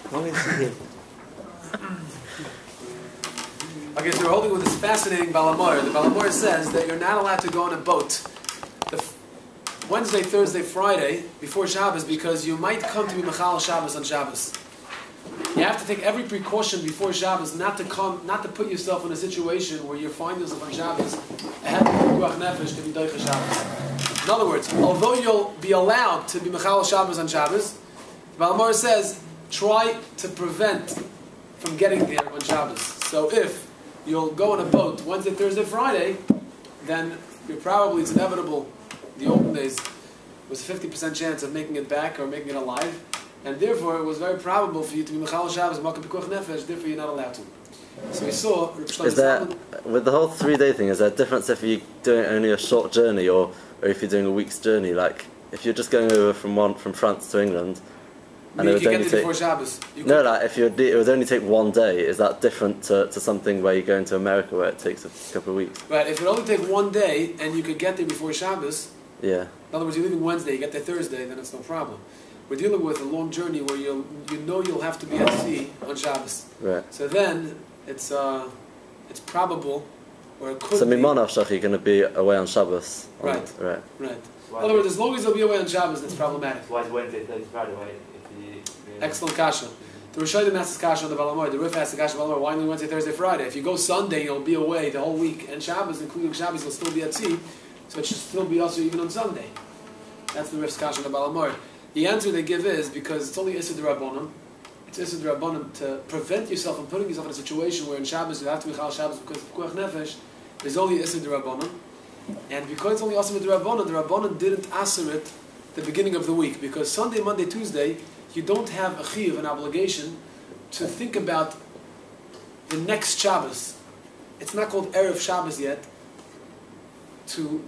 Okay, so we're holding with this fascinating Balamor. The Balamor says that you're not allowed to go on a boat Wednesday, Thursday, Friday before Shabbos because you might come to be Mechal Shabbos on Shabbos. You have to take every precaution before Shabbos not to put yourself in a situation where you find yourself on Shabbos ahead of Pikuach Nefesh to be Doicha Shabbos. In other words, although you'll be allowed to be Mechal Shabbos on Shabbos, Balamor says try to prevent from getting there on Shabbos. So if you'll go on a boat Wednesday, Thursday, Friday, then it's inevitable. The olden days was a 50% chance of making it back or making it alive, and therefore it was very probable for you to be Mechal Shabbos, Makam Pikuach Nefesh, therefore you're not allowed to. So we saw... Is that, with the whole 3-day thing, is there a difference if you're doing only a short journey or if you're doing a week's journey? Like, if you're just going over from France to England, and it would only take... before Shabbos. No, like, if it would only take 1 day, is that different to something where you're going to America where it takes a couple of weeks? Right, if it only take 1 day and you could get there before Shabbos, yeah. In other words, you're leaving Wednesday, you get there Thursday, then it's no problem. We're dealing with a long journey where you'll have to be at sea on Shabbos. Right. So then it's probable, or it could be. So Mimonach you're going to be away on Shabbos. Right. Right. In other words, as long as you'll be away on Shabbos, that's problematic. Why is Wednesday, Thursday, Friday? Excellent kasha. The Rishonim asks kasha on the Balamor. The Rif asks the kasha on the Balamor. Why only Wednesday, Thursday, Friday? If you go Sunday, you'll be away the whole week, and Shabbos, including Shabbos, you'll still be at sea. So it should still be also even on Sunday. That's the Rif's kasha on the Balamor. The answer they give is because it's only Issa D'Rabbanan. It's Issa D'Rabbanan to prevent yourself from putting yourself in a situation where in Shabbos you have to be Chal Shabbos because of Pikuach Nefesh. There's only Issa D'Rabbanan. And because it's only Issa D'Rabbanan, the Rabbanan didn't asser it the beginning of the week. Because Sunday, Monday, Tuesday, you don't have a chiyuv, an obligation, to think about the next Shabbos. It's not called Erev Shabbos yet. To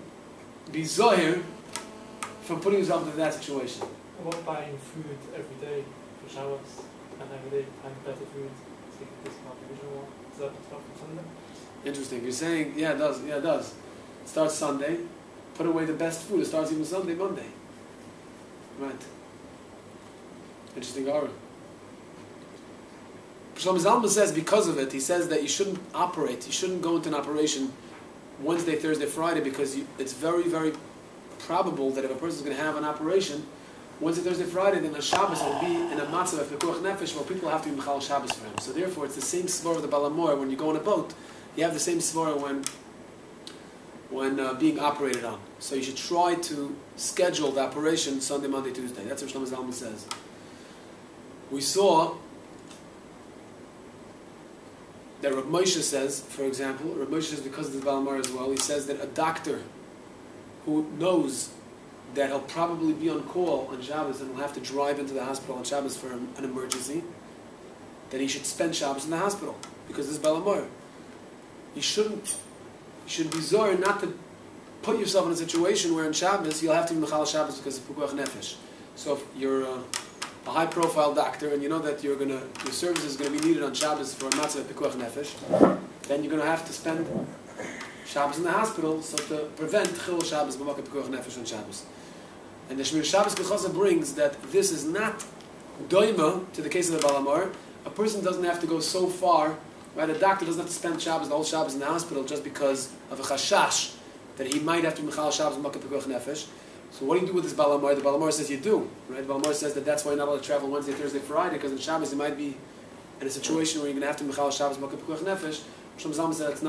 be zohir from putting yourself into that situation. What buying food every day for Shabbos and every day buying better food, taking discount division one? Is that stuff from Sunday? Interesting. You're saying, yeah, it does. Yeah, it does. It starts Sunday. Put away the best food. It starts even Sunday, Monday. Right. Interesting aura. Shlomo Zalman says because of it, he says that you shouldn't operate. You shouldn't go into an operation Wednesday, Thursday, Friday because it's very, very probable that if a person is going to have an operation Wednesday, Thursday, Friday, then on Shabbos will be in a matzah of Pikuach Nefesh where people have to be Mechal Shabbos for him. So therefore, it's the same svara of the Balamor. When you go on a boat, you have the same svara when being operated on. So you should try to schedule the operation Sunday, Monday, Tuesday. That's what Shlomo Zalman says. We saw that Rabbi Moshe says, for example, Rabbi Moshe says because of the Balamor as well, he says that a doctor who knows that he'll probably be on call on Shabbos and will have to drive into the hospital on Shabbos for an emergency, that he should spend Shabbos in the hospital because this is Balamor. You should be zor not to put yourself in a situation where on Shabbos you'll have to be Mechal Shabbos because of Pikuach Nefesh. So if you're a high-profile doctor and you know that your service is going to be needed on Shabbos for a matzah of Pikuach Nefesh, then you're going to have to spend Shabbos in the hospital, so to prevent Chil Shabbos b'makam Pikuach Nefesh on Shabbos. And the Shmir Shabbos K'chosa brings that this is not doima to the case of the Balamor. A person doesn't have to go so far, right? A doctor doesn't have to spend Shabbos, the whole Shabbos in the hospital just because of a chashash that he might have to be Mechal Shabbos b'makam Pikuach Nefesh. So what do you do with this Balamor? The Balamor says you do, right? The Balamor says that that's why you're not allowed to travel Wednesday, Thursday, Friday, because on Shabbos you might be in a situation where you're going to have to be Mechal Shabbos b'makam Pikuach Nefesh. Shlomo Zalman said it's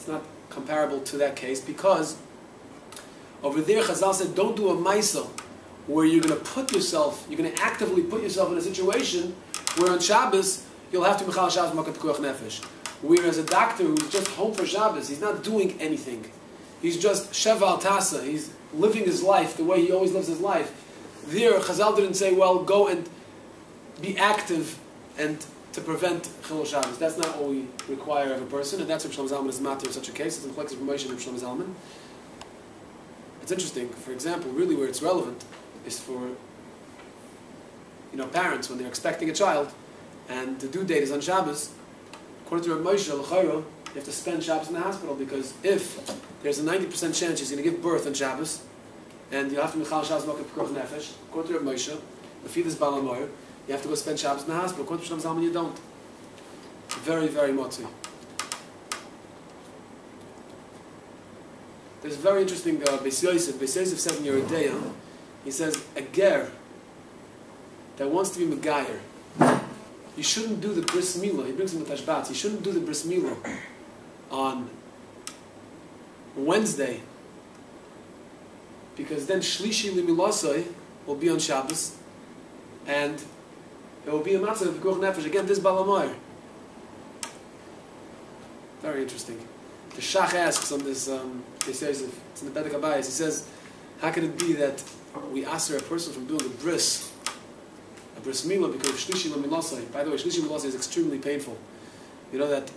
not comparable to that case because over there Chazal said don't do a maisa where you're going to actively put yourself in a situation where on Shabbos you'll have to Mechal Shabbos b'makam Pikuach Nefesh. Whereas a doctor who's just home for Shabbos, he's not doing anything. He's just Sheval Tasa. He's living his life the way he always lives his life. There, Chazal didn't say, well, go and be active and to prevent Chilul Shabbos. That's not what we require of a person, and that's what Shlomo Zalman is matter in such a case. It's in flexible promotion of Shlomo Zalman. It's interesting, for example, really where it's relevant is for parents when they're expecting a child and the due date is on Shabbos. According to Rabbi Moshe, you have to spend Shabbos in the hospital because if there's a 90% chance she's going to give birth on Shabbos and you'll have to Mechal Shabbos b'makam Pikuach Nefesh, according to Rabbi Moshe, the fetus Balamor, you have to go spend Shabbos in the hospital. According to Shlomo Zalman, you don't. Very, very motzi. There's a very interesting Beis Yosef. Beis Yosef says in Yeridea, he says, a ger that wants to be Megayer, you shouldn't do the bris milah. He brings him the tashbatz. You shouldn't do the bris milah on Wednesday, because then shlishi limilasoi will be on Shabbos, and it will be a matzah of pikuach nefesh. Again, this balamoyer. Very interesting. The Shach asks on this, he says, it's in the Bedek Abayis, he says, how can it be that we ask a person from doing a bris milah, because shlishi lemilasoi. By the way, shlishi lemilasoi is extremely painful. You know that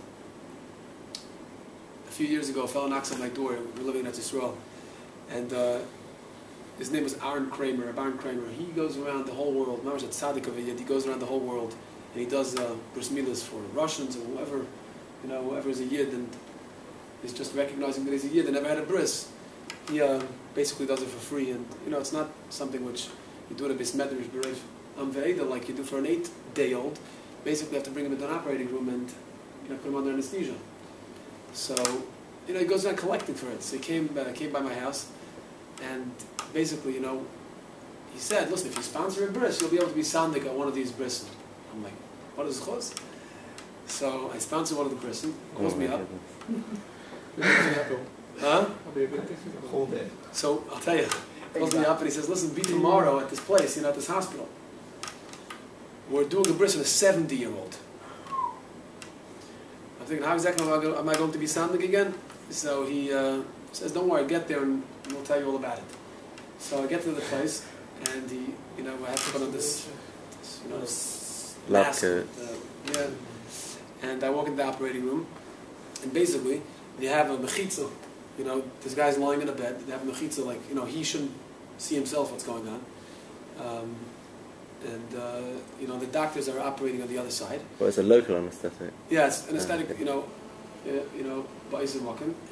a few years ago a fellow knocks on my door. We were living in yisroel, and his name was Aaron Kramer. Aaron Kramer. He goes around the whole world. Mamash at Tzaddik of Yid. He goes around the whole world, and he does bris milahs for Russians or whoever, whoever is a Yid and is just recognizing that he's a Yid and never had a bris. He basically does it for free, and it's not something which you do at a bis medrash berev amveida like you do for an 8-day-old. Basically, you have to bring him into an operating room and put him under anesthesia. So he goes around collecting for it. So he came by my house, and basically, he said, "Listen, if you sponsor a bris, you'll be able to be sandik at one of these bris." I'm like, "What is chos?" So I sponsored one of the bris. He calls me up. Huh? Whole day. So I'll tell you. He calls me up and he says, "Listen, be tomorrow at this place, at this hospital. We're doing a bris on a 70-year-old." I'm thinking, how exactly am I going to be sandik again? So he says, "Don't worry, get there and we'll tell you all about it." So I get to the place, and he, I have to put on this mask. And I walk in the operating room, and basically, they have a mechitza. This guy's lying in a bed. They have a mechitza, like, he shouldn't see himself what's going on. The doctors are operating on the other side. Well, it's a local anesthetic. Yeah, it's anesthetic,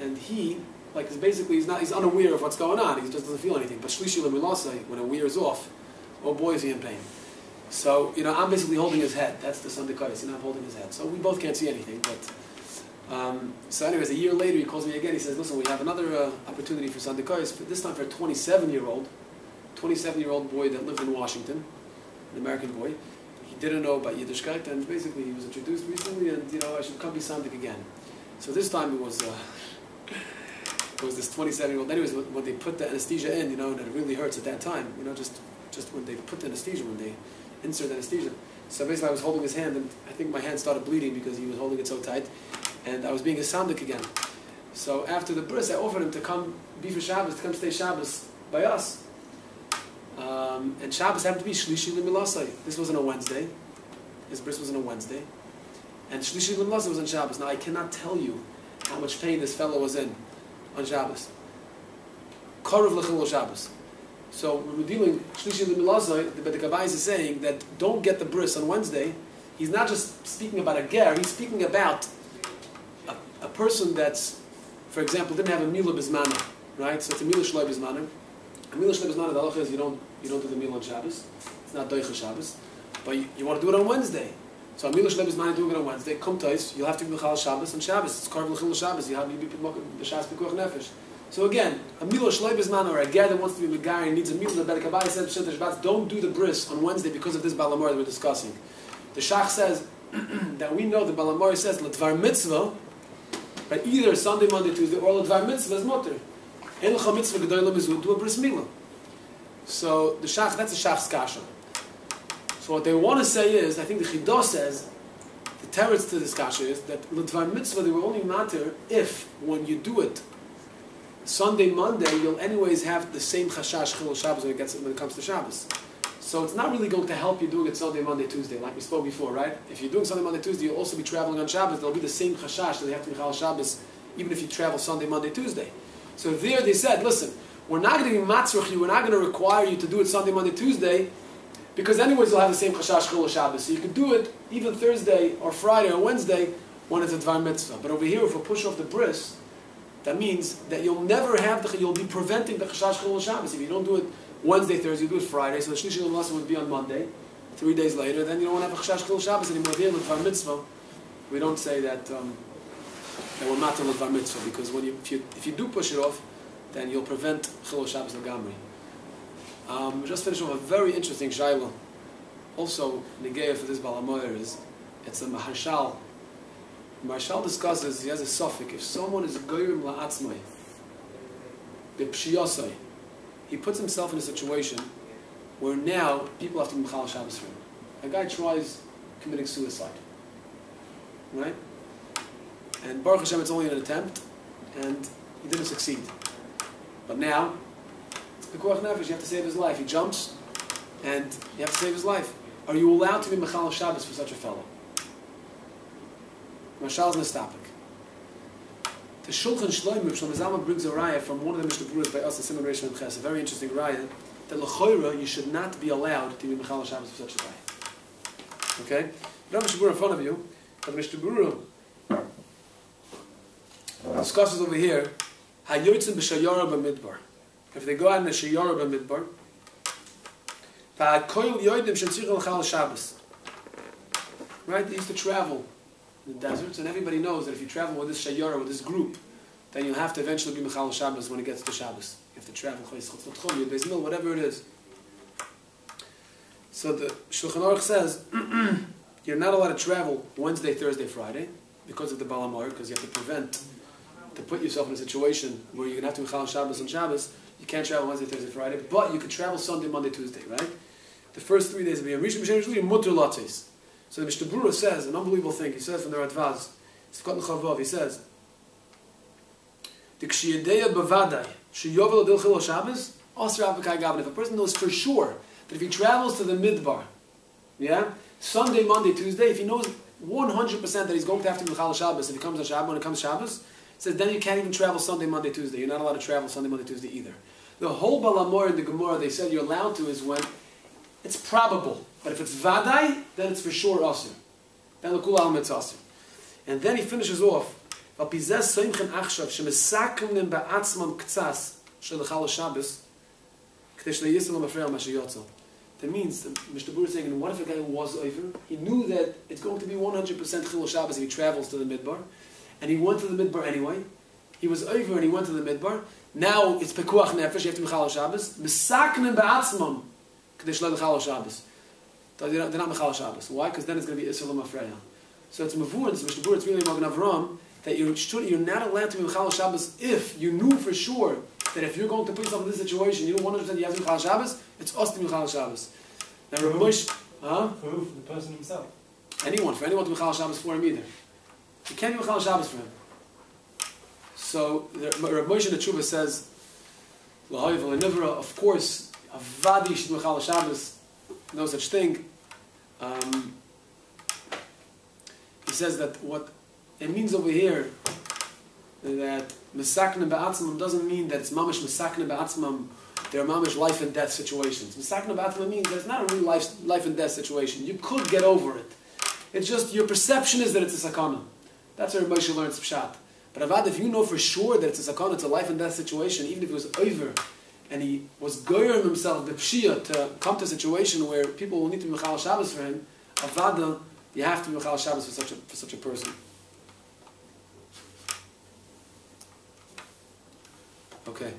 and he, is basically, he's unaware of what's going on. He just doesn't feel anything. But shlishi lemilasai, when it wears off, oh boy, is he in pain. So, I'm basically holding his head. That's the sandikais, I'm holding his head. So we both can't see anything, but... so anyways, a year later, he calls me again. He says, "Listen, we have another opportunity for sandikais, this time for a 27-year-old boy that lived in Washington, an American boy. He didn't know about Yiddishkeit, and basically he was introduced recently, and, I should come be sandik again." So this time it was this 27-year-old. Anyways, when they put the anesthesia in, and it really hurts at that time, just when they put the anesthesia, when they insert the anesthesia. So basically I was holding his hand, and I think my hand started bleeding because he was holding it so tight, and I was being a sandik again. So after the bris, I offered him to come be for Shabbos, to come stay Shabbos by us. And Shabbos happened to be shlishi lemilasai. This wasn't a Wednesday. His bris was on a Wednesday. And shlishi lemilasai was on Shabbos. Now I cannot tell you how much pain this fellow was in on Shabbos. Karuv l'chilul Shabbos. So when we're dealing shlishi lemilasai, the Kabayis is saying that don't get the bris on Wednesday. He's not just speaking about a ger, he's speaking about a person that's, for example, didn't have a milah bismana, right? So it's a milah shloi bismana. A milah shloi bismana, the halacha is you don't do the milah on Shabbos. It's not doicha Shabbos. But you want to do it on Wednesday. So a milah shloi bismana, doing it on Wednesday. Come tais, you'll have to be mechal Shabbos on Shabbos. It's karv l'chil Shabbos. You have to be the Shabbos pikuach nefesh. So again, a milah shloi bismana, or a ger that wants to be megar and needs a milah, the Kabayis said Shabbat, don't do the bris on Wednesday because of this balamor that we're discussing. The Shach says that we know the balamor says l'dvar mitzvah. But either Sunday, Monday, Tuesday, or l'dvar mitzvah is mutter. En l'cha mitzvah gedoyla mizud, do a bris milah. So the Shach, that's a Shach's kasha. So what they want to say is, I think the Chidah says, the teretz to this kasha is that l'dvar mitzvah they will only matter if when you do it Sunday, Monday, you'll anyways have the same chashash chilul Shabbos when it comes to Shabbos. So it's not really going to help you doing it Sunday, Monday, Tuesday, like we spoke before, right? If you're doing Sunday, Monday, Tuesday, you'll also be traveling on Shabbos. There'll be the same chashash that they have to be chal Shabbos, even if you travel Sunday, Monday, Tuesday. So there they said, listen, we're not going to be matzrach you, we're not going to require you to do it Sunday, Monday, Tuesday, because anyways you'll have the same chashash chilul Shabbos. So you can do it even Thursday or Friday or Wednesday when it's a dvar mitzvah. But over here, if we push off the bris, that means that you'll never have you'll be preventing the chashash chilul Shabbos. If you don't do it Wednesday, Thursday, you do it Friday, so the shlishi l'malasai would be on Monday, 3 days later, then you don't want to have a chashash chil Shabbos anymore. Here with Var Mitzvah, we don't say that that we're not to Var Mitzvah, because when if you do push it off, then you'll prevent chil Shabbos Lagamri. We just finished with a very interesting shayla. Also, Negeya for this Balamoyer is, it's a Maharshal. Maharshal discusses, he has a suffix, if someone is goyim la'atzmai, b'pshiyosai, he puts himself in a situation where now people have to be Mechal Shabbos for him. A guy tries committing suicide, right? And Baruch Hashem, it's only an attempt, and he didn't succeed. But now, it's Pekuach Nefesh, you have to save his life. He jumps, and you have to save his life. Are you allowed to be Mechal Shabbos for such a fellow? Mashal's Nestapik. The Shulchan Shloim, Reb Shlomo Zalman brings a raya from one of the Mishnah Berurahs by us, the Simon Reish Mem Ches, a very interesting raya, that l'choira you should not be allowed to be Mechal Shabbos for such a guy. Okay? You don't have Mishnah Berurah in front of you, but the Mishnah Berurah discusses over here, Hayotzim b'shayara b'midbar. If they go out in a shayara b'midbar, v'akoil yoidim shetzich l'chal Shabbos. Right? They used to travel in the deserts, and everybody knows that if you travel with this shayara, with this group, then you'll have to eventually be Mechal Shabbos when it gets to Shabbos. You have to travel, whatever it is. So the Shulchan Aruch says, you're not allowed to travel Wednesday, Thursday, Friday, because of the Balamar, because you have to put yourself in a situation where you're going to have to Mechal Shabbos on Shabbos. You can't travel Wednesday, Thursday, Friday, but you can travel Sunday, Monday, Tuesday, right? The first 3 days of the year. So the Mishnah Berurah says an unbelievable thing. He says from the Radvaz, he says, if a person knows for sure that if he travels to the Midbar, yeah, Sunday, Monday, Tuesday, if he knows 100% that he's going to have to be Mechal Shabbos if he comes on Shabbos, when it comes Shabbos, he says then you can't even travel Sunday, Monday, Tuesday. You're not allowed to travel Sunday, Monday, Tuesday either. The whole Balamor in the Gemara, they said you're allowed to is when it's probable. But if it's Vadai, then it's for sure Asir. Then L'kul Alm it's Asir. And then he finishes off, that means the Mishnah Berurah is saying, and what if a guy was over? He knew that it's going to be 100% Chilul Shabbos if he travels to the Midbar, and he went to the Midbar anyway. He was over and he went to the Midbar. Now it's Pekuach Nefesh, you have to be Chal Shabbos. Mesaknen ba'atzmam k'desh lo l'chal Shabbos. They're not Mechal Shabbos. Why? Because then it's going to be Yisroel Mafreya. So it's Mavur, it's Mishnah Berurah, it's really Magen Avram, that you're not allowed to be Mechal Shabbos if you knew for sure that if you're going to put yourself in this situation, you know 100% you have to be Mechal Shabbos, it's us to be Mechal Shabbos. Now Rabbi Moshe, for who? For the person himself? For anyone to be Mechal Shabbos for him either. You can't be Mechal Shabbos for him. So Rabbi Moshe the Tshuva says, of course, a Vadi should be Mechal Shabbos, no such thing. He says that what it means over here, that Mesakne Ba'atzmam doesn't mean that it's Mamash Mesakne Ba'atzmam, they're Mamash life and death situations. Mesakne Ba'atzmam means that it's not a real life and death situation. You could get over it. It's just your perception is that it's a sakana. That's where Moshe learns Pshat. But Avad, if you know for sure that it's a sakana, it's a life and death situation, even if it was over, and he was goyim himself, the pshia, to come to a situation where people will need to be Mechal Shabbos for him, Avada, you have to be Mechal Shabbos for such a person. Okay.